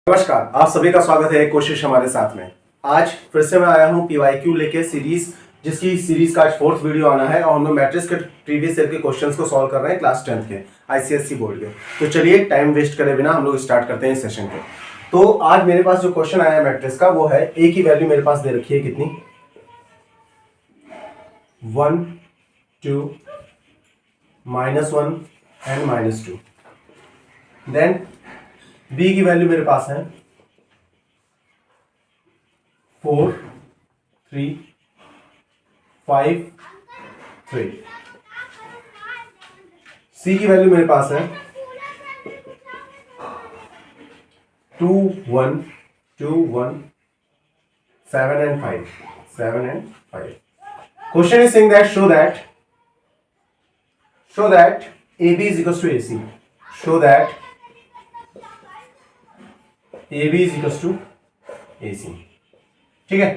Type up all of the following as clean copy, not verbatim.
नमस्कार, आप सभी का स्वागत है कोशिश हमारे साथ में। आज फिर से मैं आया हूँ PYQ लेके सीरीज, जिसकी सीरीज का आज 4th वीडियो आना है और हम लोग मैट्रिक्स के प्रीवियस ईयर के क्वेश्चंस को सॉल्व कर रहे हैं क्लास 10th के ICSE बोर्ड के। तो चलिए टाइम वेस्ट करे बिना हम लोग स्टार्ट करते हैं इस सेशन को। तो आज मेरे पास जो क्वेश्चन आया है मैट्रिक्स का वो है ए की वैल्यू मेरे पास दे रखी है कितनी, 1 2 -1 एंड -2। देन बी की वैल्यू मेरे पास है 4 3 5 3। सी की वैल्यू मेरे पास है 2 1 2 1 7 and 5 7 and 5। Question is saying that show that AB is equals to AC। show that AB is equals to AC। ठीक है,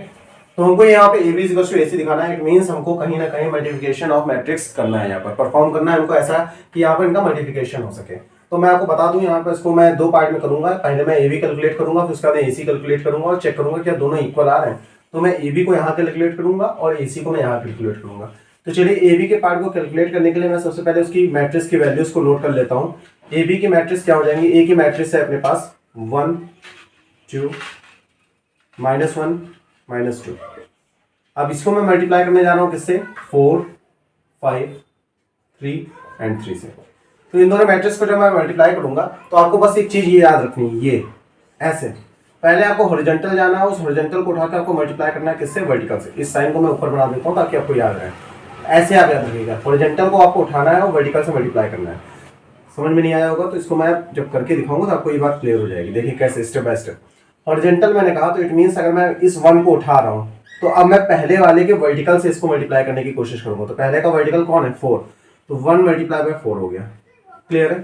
तो हमको यहाँ पे AB is equals to AC दिखाना है। इट मीन्स हमको कहीं ना कहीं मल्टीप्लिकेशन ऑफ मैट्रिक्स करना है, यहाँ पर परफॉर्म करना है हमको ऐसा कि यहाँ पर इनका मल्टीप्लिकेशन हो सके। तो मैं आपको बता दूं यहाँ पर इसको मैं दो पार्ट में करूंगा। पहले मैं AB कैलकुलेट करूंगा, फिर उसके बाद AC कैलकुलेट करूंगा और चेक करूंगा क्या दोनों इक्वल आ रहे हैं। तो मैं AB को यहाँ कैलकुलेट करूंगा और AC को मैं यहाँ कैलकुलेट करूंगा। तो चलिए AB के पार्ट को कैलकुलेट करने के लिए मैं सबसे पहले उसकी मैट्रिक्स की वैल्यूज को नोट कर लेता हूँ। AB की मैट्रिक्स क्या हो जाएंगी, A की मैट्रिक्स है अपने पास 1 2 -1 -2। अब इसको मैं मल्टीप्लाई करने जा रहा हूं किससे, 4 5 3 एंड 3 से। तो इन दोनों मैट्रिक्स को जब मैं मल्टीप्लाई करूंगा तो आपको बस एक चीज ये याद रखनी है, ये ऐसे पहले आपको हॉरिजॉन्टल जाना है, उस हॉरिजॉन्टल को उठाकर आपको मल्टीप्लाई करना है किससे, वर्टिकल से। इस साइन को मैं ऊपर बना देता हूं ताकि आपको याद रहे। ऐसे आप याद रखिएगा, हॉरिजॉन्टल को आपको उठाना है और वर्टिकल से मल्टीप्लाई करना है। समझ में नहीं आया होगा तो इसको मैं जब करके दिखाऊंगा तो आपको ये बात क्लियर हो जाएगी। देखिए कैसे स्टेप बाय स्टेप। हॉरिजॉन्टल मैंने कहा तो इट मींस अगर मैं इस 1 को उठा रहा हूं तो अब मैं पहले वाले के वर्टिकल से इसको मल्टीप्लाई करने की कोशिश करूंगा। तो पहले का वर्टिकल कौन है, 4, तो 1 मल्टीप्लाई बाय 4 हो गया। क्लियर है,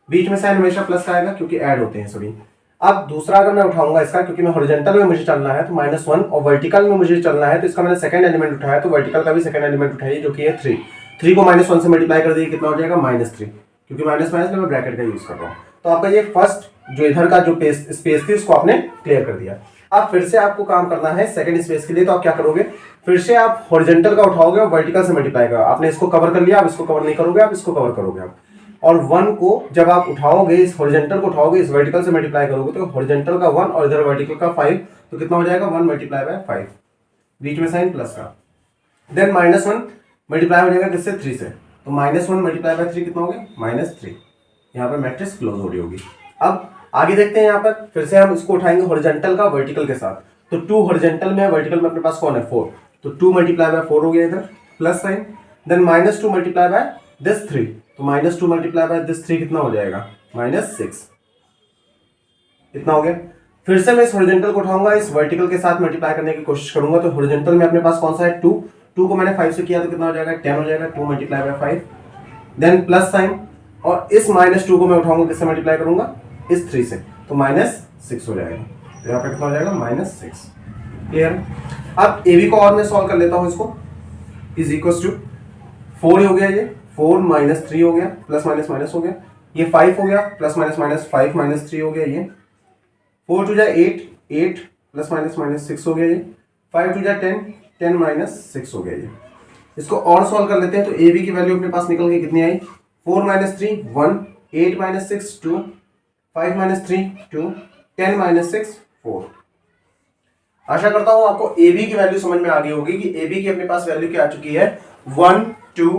बीच में साइन हमेशा प्लस का आएगा क्योंकि ऐड होते हैं सभी। अब दूसरा अगर मैं उठाऊंगा इसका, क्योंकि मैं हॉरिजॉन्टल में मुझे चलना है तो -1 और वर्टिकल में मुझे चलना है तो इसका मैंने सेकंड एलिमेंट उठाया, तो वर्टिकल का भी सेकंड एलिमेंट उठाइए जो कि है 3। 3 को -1 से मल्टीप्लाई कर दीजिए, कितना हो जाएगा, -3, क्योंकि माइनस में मैं ब्रैकेट का यूज कर रहा हूँ। तो आपका ये फर्स्ट जो इधर का जो स्पेस थी उसको आपने क्लियर कर दिया। अब फिर से आपको काम करना है सेकंड स्पेस के लिए। तो आप क्या करोगे, फिर से आप हॉरिजॉन्टल का उठाओगे और वर्टिकल से मल्टीप्लाई करोगे। आपने इसको कवर कर लिया, आप इसको कवर नहीं करोगे, आप इसको कवर करोगे आप। और 1 को जब आप उठाओगे, इस हॉरिजॉन्टल को उठाओगे, इस वर्टिकल से मल्टीप्लाई करोगे तो हॉरिजॉन्टल का 1 और इधर वर्टिकल का 5, तो कितना हो जाएगा, 1 मल्टीप्लाई बाय 5, बीच में साइन प्लस का। देन -1 मल्टीप्लाई हो जाएगा किससे, 3 से। तो -1 मल्टीप्लाई बाय 3 कितना हो गया, -3। यहाँ पर मैट्रिक्स क्लोज हो रही होगी। अब आगे देखते हैं, यहाँ पर फिर से हम इसको उठाएंगे हॉरिजॉन्टल का वर्टिकल के साथ। तो 2 हॉरिजॉन्टल में है, वर्टिकल में अपने पास कौन है, 4, तो 2 मल्टीप्लाई बाय 4 हो गया इधर plus sign. Then -2 multiply by this 3, तो -2 मल्टीप्लाई बाय दिस 3 कितना हो जाएगा, -6। इतना हो गया। फिर से मैं इस हॉरिजॉन्टल को उठाऊंगा, इस वर्टिकल के साथ मल्टीप्लाई करने की कोशिश करूंगा। तो हॉरिजॉन्टल में अपने पास कौन सा है, 2 को मैंने 5 से किया तो कितना हो जाएगा, 10 हो जाएगा। 2 multiply by 5, then plus sign, और इस -2 को मैं उठाऊंगा, किससे मल्टीप्लाई करूंगा, इस 3 से, तो -6 हो जाएगा। तो यहाँ पे कितना हो जाएगा, -6। क्लियर है। अब AB को और मैं सॉल्व कर लेता हूं, इसको इज इक्वल टू 4 हो गया, ये 4 -3 हो गया, प्लस माइनस माइनस हो गया, ये 5 हो गया, प्लस माइनस माइनस 5 -3 हो गया, ये 4 2 8 8 प्लस माइनस माइनस 6 हो गया, ये 5 2 10 10 -6 हो गया। ये इसको और सॉल्व कर लेते हैं। तो AB की वैल्यू अपने पास निकल के कितनी आई, 4 -3 1, 8 -6 2, 5 -3 2, 10 -6 4। आशा करता हूं आपको AB की वैल्यू समझ में आ गई होगी कि AB की अपने पास वैल्यू क्या आ चुकी है, 1 2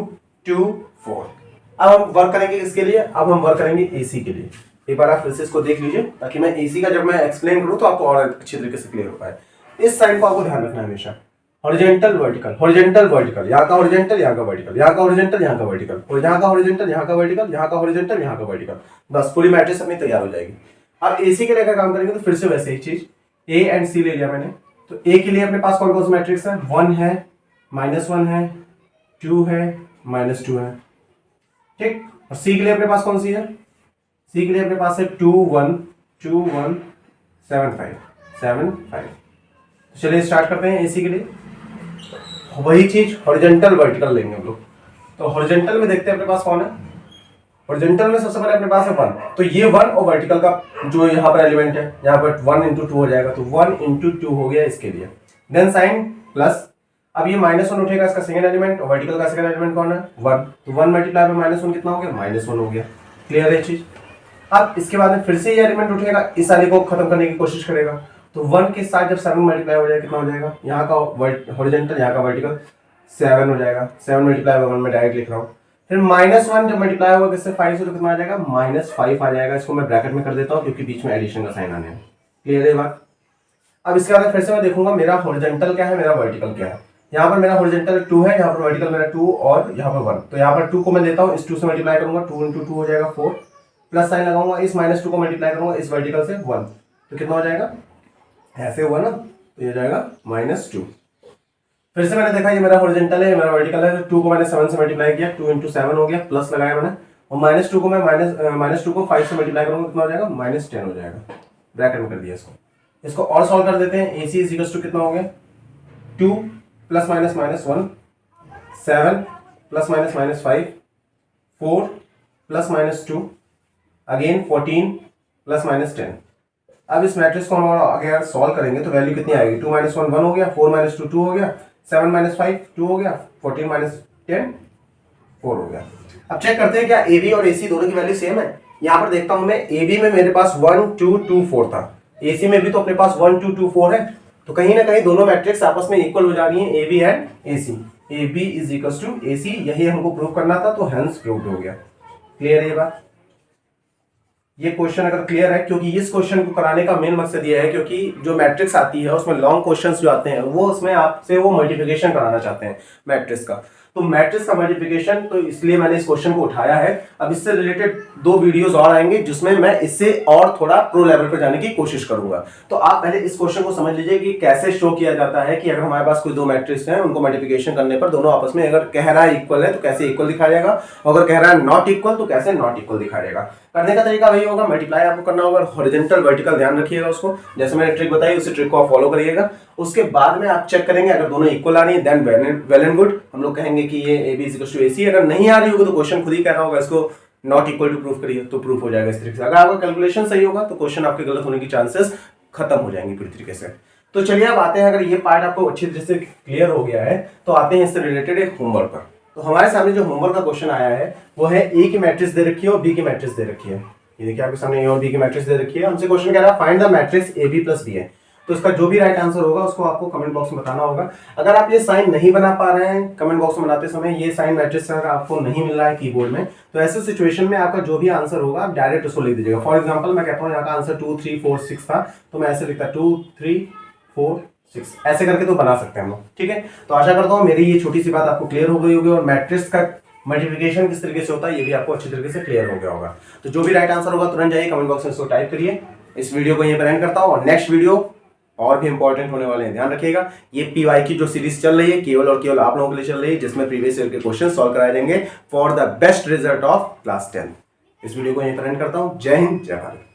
2 4। अब हम वर्क करेंगे इसके लिए, अब हम वर्क करेंगे AC के लिए। एक बार आप फिर से इसको देख लीजिए ताकि मैं AC का जब मैं एक्सप्लेन करूं तो आपको और अच्छी तरीके से क्लियर हो पाए। इस साइन को आपको ध्यान रखना है हमेशा, हॉरिजॉन्टल वर्टिकल, हॉरिजॉन्टल वर्टिकल, यहाँ का हॉरिजॉन्टल, यहाँ का वर्टिकल, यहाँ का हॉरिजॉन्टल, यहाँ का वर्टिकल, और यहाँ का हॉरिजॉन्टल, यहाँ का वर्टिकल, यहाँ का हॉरिजॉन्टल, यहाँ का वर्टिकल। बस पूरी मैट्रिक्स अपनी तैयार हो जाएगी। अब AC के लिए काम करेंगे तो फिर से वैसे ही चीज, A एंड C ले लिया मैंने। तो A के लिए अपने पास कौन कौन सा मैट्रिक्स है, 1 है, -1 है, 2 है, -2 है, ठीक। और C के लिए अपने पास कौन सी है, C के लिए अपने पास है 2 1 2 1 7 5 7 5। चलिए स्टार्ट करते हैं AC के लिए। वही चीज हॉरिजॉन्टल वर्टिकल लेंगे हम लोग। तो हॉरिजॉन्टल में देखते हैं अपने पास कौन है, हॉरिजॉन्टल में सबसे पहले अपने पास है 1, तो ये 1 और वर्टिकल का जो यहाँ पर एलिमेंट है, यहाँ पर 1 × 2 हो जाएगा, तो 1 × 2 हो गया इसके लिए। देन साइन प्लस, अब ये -1 उठेगा इसका सेकंड एलिमेंट, और वर्टिकल का सेकंड एलिमेंट कौन है 1, तो 1 मल्टीप्लाई में -1 कितना हो गया, -1 हो गया। क्लियर है चीज। अब इसके बाद में फिर से ये एलिमेंट उठेगा, इस वाले को खत्म करने की कोशिश करेगा, तो 1 के साथ जब 7 मल्टीप्लाई हो जाएगा कितना हो जाएगा, यहाँ का हॉरिजॉन्टल यहाँ का वर्टिकल 7 हो जाएगा, 7 मल्टीप्लाई बाय 1 में डायरेक्ट लिख रहा हूँ। फिर -1 जब मल्टीप्लाई होगा किससे 5 से, तो कितना आ जाएगा -5 आ जाएगा। इसको मैं ब्रैकेट में कर देता हूँ क्योंकि बीच में एडिशन का साइन आने हैं। क्लियर है बात। अब इसके बाद फिर से मैं देखूंगा मेरा हॉरिजॉन्टल क्या है, मेरा वर्टिकल क्या है। यहाँ पर मेरा हॉरिजॉन्टल 2 है, यहाँ पर वर्टिकल मेरा 2 और यहाँ पर 1, तो यहाँ पर 2 को मैं लेता हूँ, इस 2 से मल्टीप्लाई करूंगा, 2 × 2 हो जाएगा 4, प्लस साइन लगाऊंगा, इस -2 को मल्टीप्लाई करूंगा इस वर्टिकल से 1, तो कितना हो जाएगा, ऐसे हुआ ना, तो ये हो जाएगा -2। फिर से मैंने देखा ये मेरा हॉरिजॉन्टल है, मेरा वर्टिकल है, तो 2 को मैंने 7 से मल्टीप्लाई किया, 2 × 7 हो गया, प्लस लगाया मैंने, और -2 को मैं -2 को 5 से मल्टीप्लाई करूंगा, कितना हो जाएगा -10 हो जाएगा। ब्रैकेट में कर दिया इसको और सॉल्व कर देते हैं। AC = कितना हो गया, 2 ± -1, 7 ± -5, 4 ± 2, अगेन 14 ± 10। अब इस मैट्रिक्स को हम अगर सॉल्व करेंगे तो वैल्यू कितनी आएगी, 2 - 1 1 हो गया, 4 - 2 2 हो गया, 7 - 5 2 हो गया, 14 - 10 4 हो गया। अब चेक करते हैं क्या AB और AC दोनों की वैल्यू सेम है। यहाँ पर देखता हूं मैं, AB में मेरे पास 1 2 2 4 था, AC में भी तो अपने पास 1 2 2 4 है, तो कहीं ना कहीं दोनों मैट्रिक्स आपस में इक्वल हो जा रही है, AB and AC। AB = AC, यही हमको प्रूव करना था, तो हेंस प्रूव्ड हो गया। क्लियर है ये बात। ये क्वेश्चन अगर क्लियर है, क्योंकि इस क्वेश्चन को कराने का मेन मकसद ये है क्योंकि जो मैट्रिक्स आती है उसमें लॉन्ग क्वेश्चंस जो आते हैं वो उसमें आपसे वो मल्टीप्लिकेशन कराना चाहते हैं मैट्रिक्स का, तो मैट्रिक्स का मल्टीप्लिकेशन, तो इसलिए मैंने इस क्वेश्चन को उठाया है। अब इससे रिलेटेड 2 वीडियोस और आएंगे जिसमें मैं इससे और थोड़ा प्रो लेवल पर जाने की कोशिश करूंगा। तो आप पहले इस क्वेश्चन को समझ लीजिए कि कैसे शो किया जाता है कि अगर हमारे पास कोई 2 मैट्रिक्स हैं, उनको मल्टीप्लिकेशन करने पर दोनों आपस में अगर कह रहा है इक्वल है तो कैसे इक्वल दिखाया जाएगा, और अगर कह रहा है नॉट इक्वल तो कैसे नॉट इक्वल दिखाया जाएगा। करने का तरीका वही होगा, मल्टीप्लाई आपको करना होगा, हॉरिजॉन्टल वर्टिकल ध्यान रखिएगा उसको, जैसे मैंने ट्रिक बताई उसी ट्रिक को आप फॉलो करिएगा। उसके बाद में आप चेक करेंगे अगर दोनों इक्वल आ रही है देन वेल एंड गुड, हम लोग कहेंगे कि ये AB = AC। अगर नहीं आ रही होगी तो क्वेश्चन खुद ही कह रहा होगा इसको नॉट इक्वल टू प्रूफ करिए, तो प्रूफ हो जाएगा इस तरीके से। अगर आपका कैलकुलेशन सही होगा तो क्वेश्चन आपके गलत होने की चांसेस खत्म हो जाएंगे पूरी तरीके से। तो चलिए अब आते हैं, अगर ये पार्ट आपको अच्छी तरह से क्लियर हो गया है तो आते हैं इससे रिलेटेड एक होमवर्क पर। तो हमारे सामने जो होमवर्क का क्वेश्चन आया है वो है A की मैट्रिक्स दे रखी है और B की मैट्रिक्स दे रखी है। ये देखिए आपके सामने A और B की मैट्रिक्स दे रखी है। हमसे क्वेश्चन कह रहा है find the matrix AB + B है, तो इसका जो भी राइट आंसर होगा उसको आपको कमेंट बॉक्स में बताना होगा। अगर आप ये साइन नहीं बना पा रहे हैं कमेंट बॉक्स में बनाते समय, ये साइन मैट्रिक्स अगर आपको नहीं मिल रहा है कीबोर्ड में, तो ऐसे सिचुएशन में आपका जो भी आंसर होगा आप डायरेक्ट उसको लिख दीजिएगा। फॉर एग्जांपल मैं कहता हूँ यहाँ का आंसर 2 3 4 6 था, तो मैं ऐसे लिखता 2 3 4 6, ऐसे करके तो बना सकते हैं हम लोग। ठीक है, तो आशा करता हूँ मेरी ये छोटी सी बात आपको क्लियर हो गई होगी और मैट्रिक्स का मल्टीप्लिकेशन किस तरीके से होता है ये भी आपको अच्छी तरीके से क्लियर हो गया होगा। तो जो भी राइट आंसर होगा तुरंत जाइए कमेंट बॉक्स में इसको टाइप करिए। इस वीडियो को यहीं पर एंड करता हूँ और नेक्स्ट वीडियो और भी इंपॉर्टेंट होने वाले हैं, ध्यान रखिएगा। ये PY की जो सीरीज चल रही है केवल और केवल आप लोगों के लिए चल रही है, जिसमें प्रीवियस ईयर के क्वेश्चन सॉल्व कराए जाएंगे for the best result of class 10। इस वीडियो को यहीं पर एंड करता हूँ। जय हिंद, जय भारत।